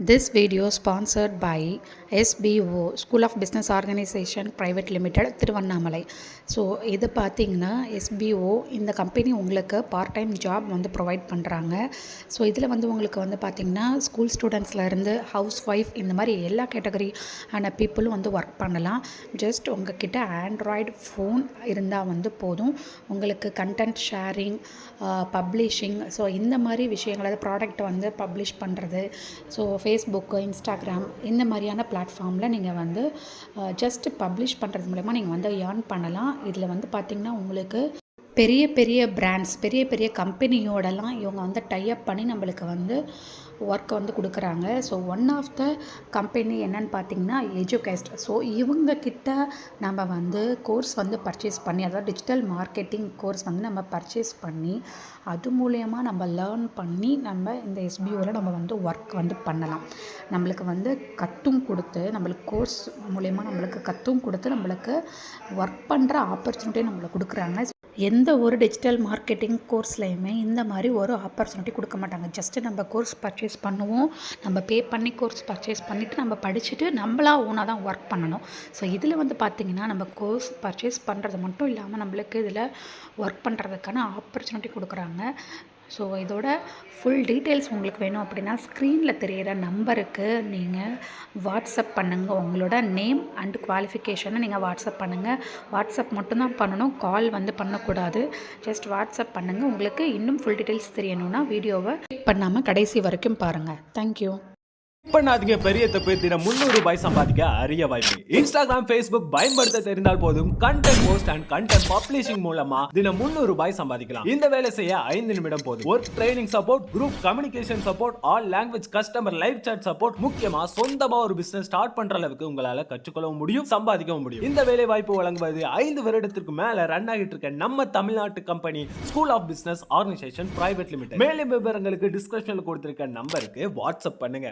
This video sponsored by SBO School of Business Organization Private Limited Tiruvannamalai. So இது பார்த்திங்கன்னா SBO இந்த company உங்களுக்கு part time job வந்து provide பண்ணுறாங்க. ஸோ இதில் வந்து உங்களுக்கு வந்து பார்த்திங்கன்னா ஸ்கூல் ஸ்டூடெண்ட்ஸ்லேருந்து ஹவுஸ் ஒய்ஃப் இந்த மாதிரி எல்லா கேட்டகரி ஆன பீப்புளும் வந்து ஒர்க் பண்ணலாம். ஜஸ்ட் உங்ககிட்ட ஆண்ட்ராய்டு ஃபோன் இருந்தால் வந்து போதும். உங்களுக்கு கண்டென்ட் ஷேரிங், பப்ளிஷிங், ஸோ இந்த மாதிரி விஷயங்கள், அதாவது ப்ராடக்ட் வந்து பப்ளிஷ் பண்ணுறது, ஸோ ஃபேஸ்புக்கு, இன்ஸ்டாகிராம் இந்த மாதிரியான பிளாட்ஃபார்மில் நீங்கள் வந்து ஜஸ்ட் பப்ளிஷ் பண்ணுறது மூலமா நீங்கள் வந்து ஏர்ன் பண்ணலாம். இதில் வந்து பார்த்திங்கன்னா உங்களுக்கு பெரிய பெரிய பிராண்ட்ஸ், பெரிய பெரிய கம்பெனியோடலாம் இவங்க வந்து டைப் பண்ணி நம்மளுக்கு வந்து ஒர்க் வந்து கொடுக்குறாங்க. So one of the company என்னன்னு பார்த்திங்கன்னா எஜுகேஸ்ட். ஸோ இவங்கக்கிட்ட நம்ம வந்து கோர்ஸ் வந்து பர்ச்சேஸ் பண்ணி, அதாவது டிஜிட்டல் மார்க்கெட்டிங் கோர்ஸ் வந்து நம்ம பர்ச்சேஸ் பண்ணி அது மூலயமா நம்ம லேர்ன் பண்ணி நம்ம இந்த SBOவில் நம்ம வந்து ஒர்க் வந்து பண்ணலாம். நம்மளுக்கு வந்து கற்றும் கொடுத்து, நம்மளுக்கு கோர்ஸ் மூலயமா நம்மளுக்கு கற்றும் கொடுத்து நம்மளுக்கு ஒர்க் பண்ணுற ஆப்பர்ச்சுனிட்டியை நம்மளுக்கு கொடுக்குறாங்க. எந்த ஒரு டிஜிட்டல் மார்க்கெட்டிங் கோர்ஸ்லையுமே இந்த மாதிரி ஒரு ஆப்பர்ச்சுனிட்டி கொடுக்க மாட்டாங்க. ஜஸ்ட்டு நம்ம கோர்ஸ் பர்ச்சேஸ் பண்ணுவோம், நம்ம பே பண்ணி கோர்ஸ் பர்ச்சேஸ் பண்ணிவிட்டு நம்ம படிச்சுட்டு நம்மளா ஓனாக தான் ஒர்க் பண்ணணும். ஸோ இதில் வந்து பார்த்திங்கன்னா நம்ம கோர்ஸ் பர்ச்சேஸ் பண்ணுறது மட்டும் இல்லாமல் நம்மளுக்கு இதில் ஒர்க் பண்ணுறதுக்கான ஆப்பர்ச்சுனிட்டி கொடுக்குறாங்க. ஸோ இதோட ஃபுல் டீட்டெயில்ஸ் உங்களுக்கு வேணும் அப்படின்னா ஸ்க்ரீனில் தெரிகிற நம்பருக்கு நீங்கள் வாட்ஸ்அப் பண்ணுங்கள். உங்களோட நேம் அண்ட் குவாலிஃபிகேஷனை நீங்கள் வாட்ஸ்அப் பண்ணுங்கள். வாட்ஸ்அப் மட்டும்தான் பண்ணணும், கால் வந்து பண்ணக்கூடாது. ஜஸ்ட் வாட்ஸ்அப் பண்ணுங்கள். உங்களுக்கு இன்னும் ஃபுல் டீட்டெயில்ஸ் தெரியணும்னா வீடியோவை கிளிக் பண்ணாமல் கடைசி வரைக்கும் பாருங்கள். தேங்க்யூ. பண்ணாதீங்க பெரிய தப்பு. தினம் 300 ரூபாய் சம்பாதிக்க அரிய வாய்ப்பு. இன்ஸ்டாகிராம், ஃபேஸ்புக் பயன்படுத்த தெரிந்தால் போதும். Content post and content publishing மூலமா தினம் 300 ரூபாய் சம்பாதிக்கலாம். இந்த வேலை செய்ய 5 நிமிடம் போதும். Work training support, group communication support, all language customer live chat support, முக்கியமா சொந்தமா ஒரு பிசினஸ் ஸ்டார்ட் பண்ற அளவுக்கு உங்களால கற்றுக்கொள்ளவும் முடியும், சம்பாதிக்கவும் முடியும். இந்த வேலை வாய்ப்பு வழங்குவது 5 வருடத்திற்கு மேல ரன் ஆகிட்டு இருக்க நம்ம தமிழ்நாட்டு company school of business organisation private limited. மேலும் விவரங்களுக்கு டிஸ்கிரிப்ஷன்ல கொடுத்திருக்க நம்பருக்கு வாட்ஸ்அப் பண்ணுங்க.